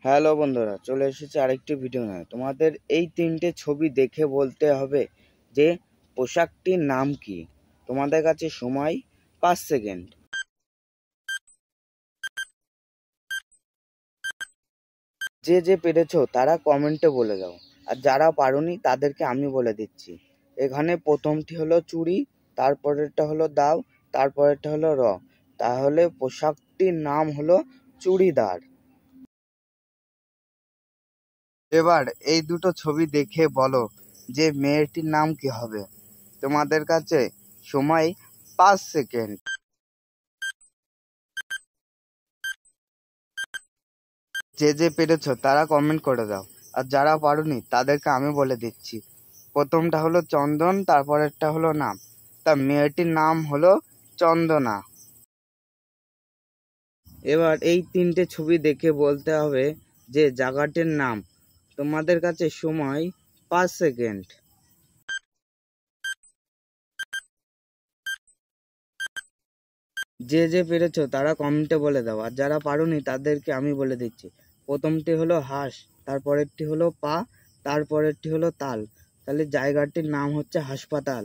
Hello বন্ধুরা, চলে এসেছে আরেকটি ভিডিও নিয়ে। তোমাদের এই তিনটে ছবি দেখে বলতে হবে যে পোশাকটির নাম কি। তোমাদের কাছে সময় 5 সেকেন্ড। যে যে পেরেছো তারা কমেন্টে বলে দাও, আর যারা পারোনি তাদেরকে আমি বলে দিচ্ছি। এখানে প্রথমটি হলো চুড়ি, তারপরেরটা হলো দাও, তারপরেরটা হলো র। তাহলে পোশাকটির নাম হলো চুড়িদার। এবার এই দুটো ছবি দেখে বলো যে মেয়েটির নাম কি হবে। তোমাদের কাছে সময় 5 সেকেন্ড। যে যে পেরেছো তারা কমেন্ট করে দাও, আর যারা পারোনি তাদেরকে আমি বলে দিচ্ছি। প্রথমটা হলো চন্দন, তারপরেরটা হলো নাম। তা মেয়েটির নাম হলো চন্দনা। এবার এই তিনটে ছবি দেখে বলতে হবে যে জায়গাটির নাম। তোমাদের কাছে সময় 5 সেকেন্ড। যে যে পেরেছো তারা কমেন্টে বলে দাও, আর যারা পারোনি তাদেরকে আমি বলে দিচ্ছি। প্রথমটি হলো হাঁস, তারপরেরটি হলো পা, তারপরেরটি হলো তাল। তাহলে জায়গাটির নাম হচ্ছে হাসপাতাল।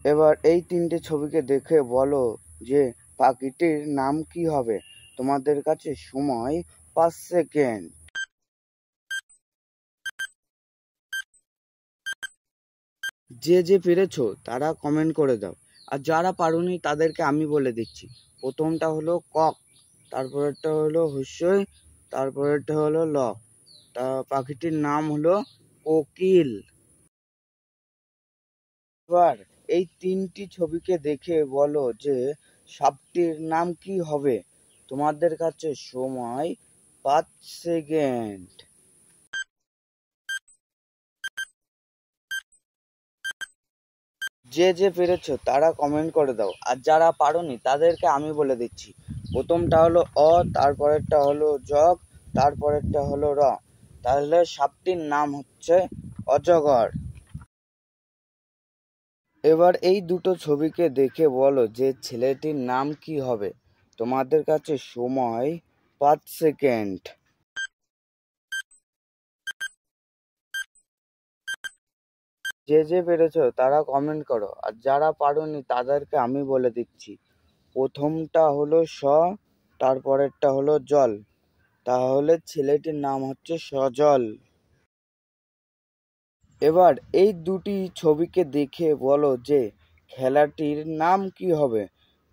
এবার এই তিনটে ছবিকে দেখে বলো যে পাখিটির নাম কি হবে। তোমাদের কাছে সময় 5 সেকেন্ড। যে যে পেরেছো তারা কমেন্ট করে দাও, আর যারা পারোনি তাদেরকে আমি বলে দিচ্ছি। প্রথমটা হলো কক, তারপরেরটা হলো হস্যই, তারপরেরটা হলো ল। তা পাখিটির নাম হলো কোকিল। এবার এই তিনটি ছবিকে দেখে বলো যে সাপটির নাম কি হবে। তোমাদের কাছে সময় 5 সেকেন্ড। যে যে পেরেছো তারা কমেন্ট করে দাও, আর যারা পারোনি তাদেরকে আমি বলে দিচ্ছি। প্রথমটা হলো অ, তারপরেরটা হলো জগ, তারপরেরটা হলো র। তাহলে সাপটির নাম হচ্ছে অজগর। এবার এই দুটো ছবিকে দেখে বলো যে ছেলেটির নাম কি হবে। তোমাদের কাছে সময় 5 সেকেন্ড। যে যে পেরেছো তারা কমেন্ট করো, আর যারা পারোনি তাদেরকে আমি বলে দিচ্ছি। প্রথমটা হলো স, তারপরেরটা হলো জল। তাহলে ছেলেটির নাম হচ্ছে সজল। এবার এই দুটি ছবিকে দেখে বলো যে খেলাটির নাম কি হবে।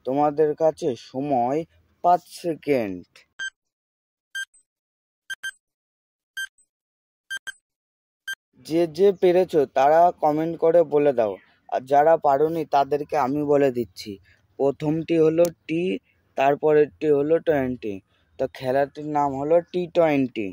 তোমাদের কাছে সময় 5 সেকেন্ড। যে যে পেরেছো তারা কমেন্ট করে বলে দাও, আর যারা পারোনি তাদেরকে আমি বলে দিচ্ছি। প্রথমটি হলো টি, তারপরেরটি হলো 20। তো খেলাটির নাম হলো T20।